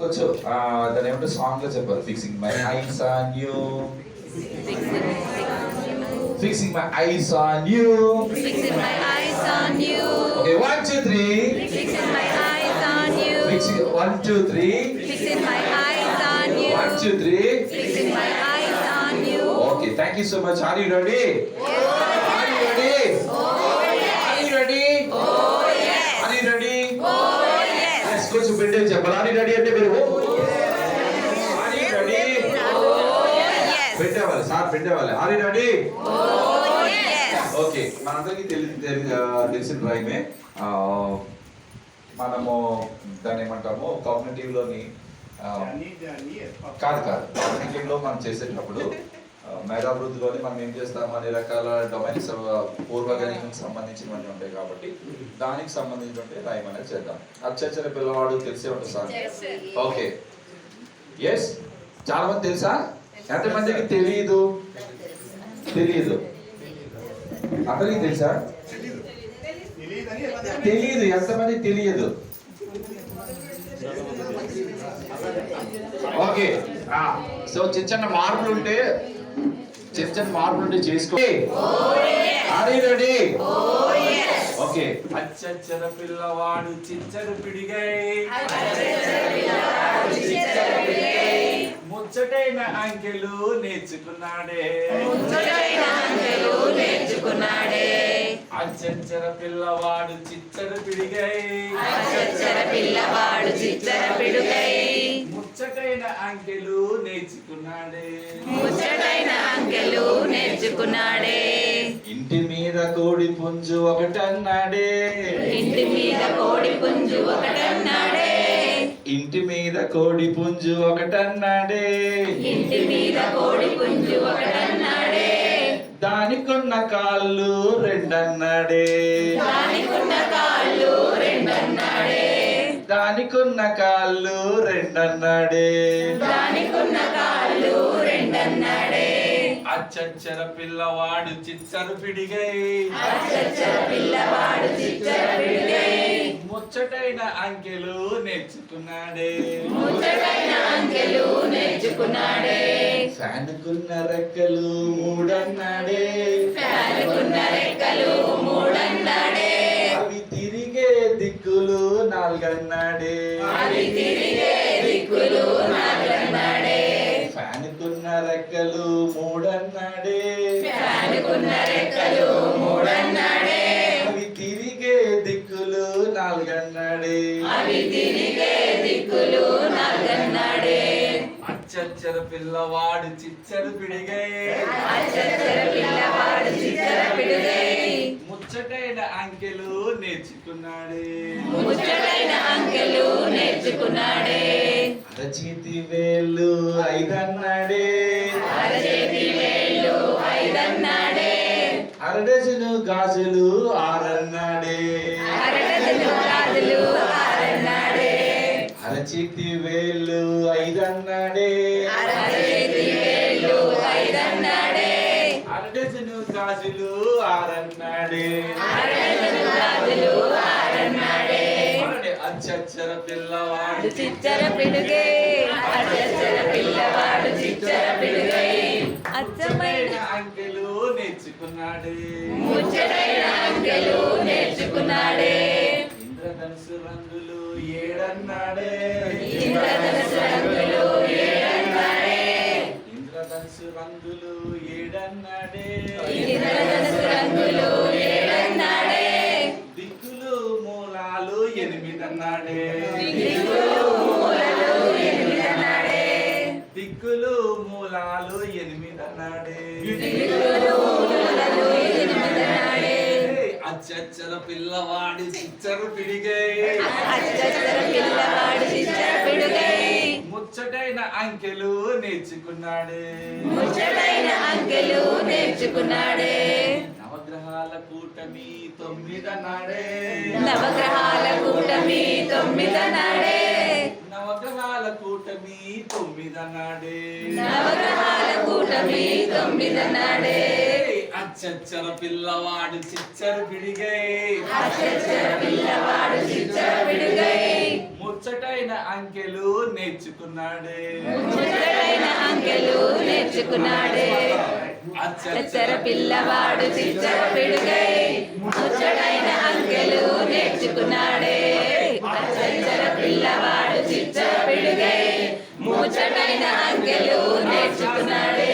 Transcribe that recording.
కొంచెం దాని ఏమంటే సాంగ్ లో చెప్పాలి. Fixing my eyes on you, fixing my eyes on you, fixing my eyes on you. Okay, 1 2 3, Fixing my eyes on you. fixing 1 2 3, Fixing my eyes on you. 1 2 3, Fixing my eyes on you. Okay, thank you so much. Are you ready? Are you ready? Are you ready? Are you ready? Let's go to bed and చెప్పాలి. Are you ready అంటే మీరు Are you ready? పెట్టేవాలి sir, పెట్టేవాలి. Are you ready? Okay, మనందరికీ తెలిసిన రైమే. మనము దాన్ని ఏమంటాము కాగ్నిటివ్ లోని కాదు కాగ్నిటివ్ లో మనం చేసేటప్పుడు మేధాభివృద్ధిలోని మనం ఏం చేస్తాము, అన్ని రకాల డొమైన్స్ పూర్వగణికి సంబంధించినవి ఉంటాయి కాబట్టి దానికి సంబంధించిన రైమ్ అనేది చేద్దాం. అచ్చచ్చర పిల్లవాడు తెలిసే ఉంటుంది సార్. ఓకే, ఎస్, చాలా మంది తెలుసా? ఎంతమందికి తెలియదు? అందరికి తెలుసా? తెలియదు. ఎంతమంది తెలియదు? ఓకే, సో చిన్న మార్పులు ఉంటే చేసుకో. రెడీ? ఓకే. అచ్చచ్చర పిల్లవాడు చిచ్చరు పిడిగై, ముచ్చటైన అంకెలు నేర్చుకున్నాడే. అచ్చచ్చర పిల్లవాడు చిచ్చరు పిడిగై, ముచ్చటైన అంకెలు నేర్చుకున్నాడే. ఇంటి మీద కోడి పుంజు ఒకటన్నాడే. ఇంటి మీద కోడి పుంజు ఒకటన్నాడే. దానికున్న కాళ్ళు రెండన్నాడే. అచ్చచ్చర పిల్లవాడు చిచ్చరు పిడిగై, ముచ్చటైన అంకెలు నేర్చుకున్నాడే. ఫ్యానుకున్న రెక్కలు మూడన్నాడే. అవి తిరిగే దిక్కులు నాలుగన్నాడే. ఫ్యానుకున్న రెక్కలు మూడన్నాడే. అవి తిరిగే దిక్కులు నాలుగన్నాడే. అచ్చచ్చర పిల్లవాడు చిచ్చరు పిడిగై, ముచ్చటైన అంకెలు నేర్చుకున్నాడే. అరచేతి వేళ్ళు ఐదన్నాడే. అరడజను గాజులు ఆరన్నాడే. అరచేతి వేళ్ళు ఐదన్నాడే. అరడజను గాజులు ఆరన్నాడే. అచ్చచ్చర పిల్లవాడు చిచ్చర పిడుగై, అచ్చమైన అంకెలు నేర్చుకున్నాడే. ఇంద్రధనుసు రంగులు ఏడన్నాడే. ఇంద్రధనుసు రంగులు ఏడన్నాడే. దిక్కులు మూలాలు ఎనిమిదన్నాడే. అచ్చచ్చర పిల్లవాడు చిచ్చరు పిడిగై, ముచ్చటైన అంకెలు నేర్చుకున్నాడే. నవగ్రహాల కూటమి తొమ్మిదన్నాడే. నవగ్రహాల కూటమి తొమ్మిదన్నాడే. అచ్చచ్చర పిల్లవాడు చిచ్చరు పిడిగై, ముచ్చటైన అంకెలు నేర్చుకున్నాడే. ముచ్చటైన అంకెలు నేర్చుకున్నాడే. అచ్చర పిల్లవాడు చిచ్చర పిడుగై ముచ్చటైన అంకెలు నేర్చుకున్నాడే. అచ్చర పిల్లవాడు చిచ్చర పిడుగై ముచ్చటైన అంకెలు నేర్చుకున్నాడే.